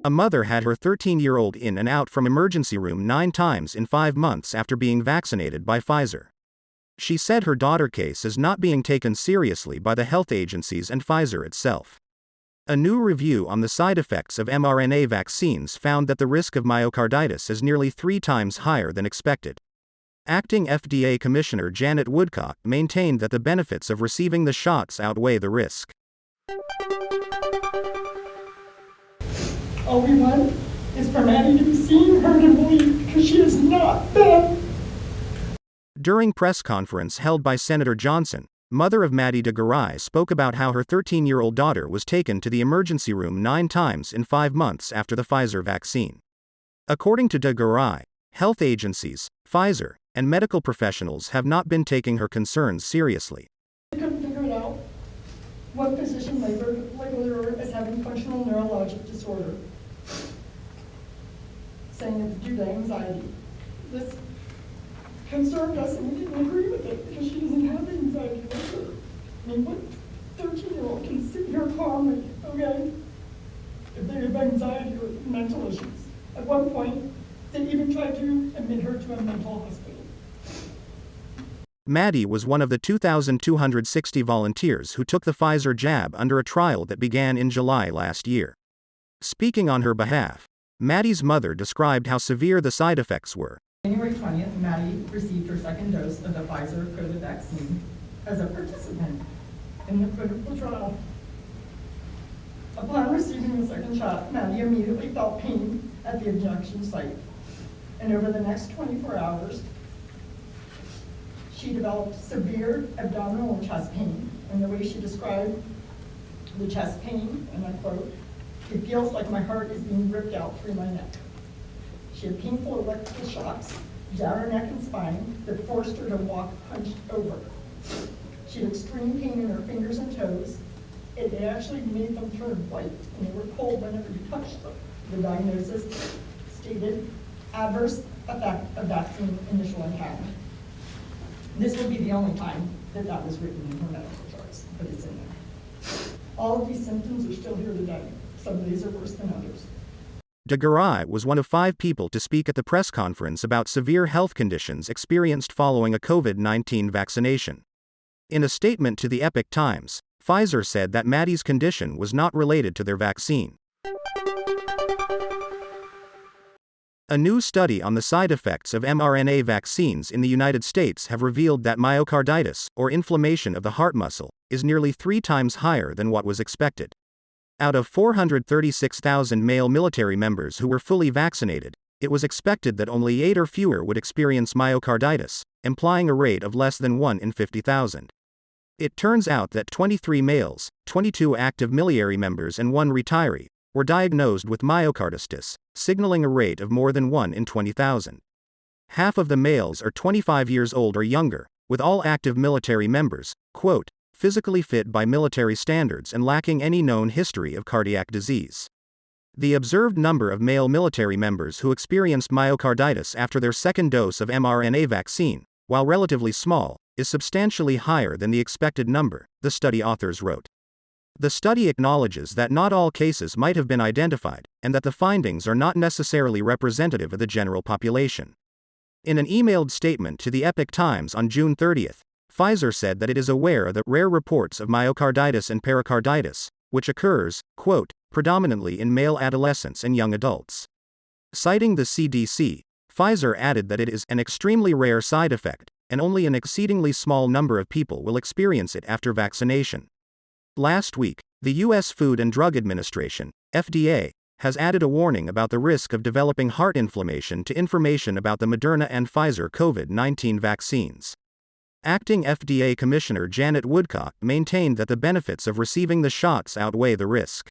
A mother had her 13-year-old in and out from emergency room 9 times in 5 months after being vaccinated by Pfizer. She said her daughter case is not being taken seriously by the health agencies and Pfizer itself. A new review on the side effects of mRNA vaccines found that the risk of myocarditis is nearly 3 times higher than expected. Acting FDA Commissioner Janet Woodcock maintained that the benefits of receiving the shots outweigh the risk. All we want is for Maddie to be seen, heard, and believed, because she is not dead. During press conference held by Senator Johnson, mother of Maddie de Garay spoke about how her 13-year-old daughter was taken to the emergency room 9 times in 5 months after the Pfizer vaccine. According to de Garay, health agencies, Pfizer, and medical professionals have not been taking her concerns seriously. I couldn't figure it out. One physician labeled her as having functional neurologic disorder, saying it's due to anxiety. This concerned us and we didn't agree with it because she doesn't have anxiety disorder. I mean, what 13-year-old can sit here calmly, okay, if they have anxiety or mental issues? At one point, they even tried to admit her to a mental hospital. Maddie was one of the 2,260 volunteers who took the Pfizer jab under a trial that began in July last year. Speaking on her behalf, Maddie's mother described how severe the side effects were. January 20th, Maddie received her second dose of the Pfizer COVID vaccine as a participant in the clinical trial. Upon receiving the second shot, Maddie immediately felt pain at the injection site. And over the next 24 hours, she developed severe abdominal and chest pain. And the way she described the chest pain, and I quote, "It feels like my heart is being ripped out through my neck." She had painful electrical shocks down her neck and spine that forced her to walk hunched over. She had extreme pain in her fingers and toes. It actually made them turn white, and they were cold whenever you touched them. The diagnosis stated adverse effect of vaccine initial encounter. This would be the only time that that was written in her medical charts, but it's in there. All of these symptoms are still here today. Some of these are worse than others. De Garay was one of 5 people to speak at the press conference about severe health conditions experienced following a COVID-19 vaccination. In a statement to the Epoch Times, Pfizer said that Maddie's condition was not related to their vaccine. A new study on the side effects of mRNA vaccines in the United States have revealed that myocarditis, or inflammation of the heart muscle, is nearly 3 times higher than what was expected. Out of 436,000 male military members who were fully vaccinated, it was expected that only 8 or fewer would experience myocarditis, implying a rate of less than 1 in 50,000. It turns out that 23 males, 22 active military members and 1 retiree, were diagnosed with myocarditis, signaling a rate of more than 1 in 20,000. Half of the males are 25 years old or younger, with all active military members, quote, physically fit by military standards and lacking any known history of cardiac disease. The observed number of male military members who experienced myocarditis after their second dose of mRNA vaccine, while relatively small, is substantially higher than the expected number, the study authors wrote. The study acknowledges that not all cases might have been identified, and that the findings are not necessarily representative of the general population. In an emailed statement to the Epoch Times on June 30th, Pfizer said that it is aware of the rare reports of myocarditis and pericarditis, which occurs, quote, predominantly in male adolescents and young adults. Citing the CDC, Pfizer added that it is an extremely rare side effect, and only an exceedingly small number of people will experience it after vaccination. Last week, the U.S. Food and Drug Administration, FDA, has added a warning about the risk of developing heart inflammation to information about the Moderna and Pfizer COVID-19 vaccines. Acting FDA Commissioner Janet Woodcock maintained that the benefits of receiving the shots outweigh the risk.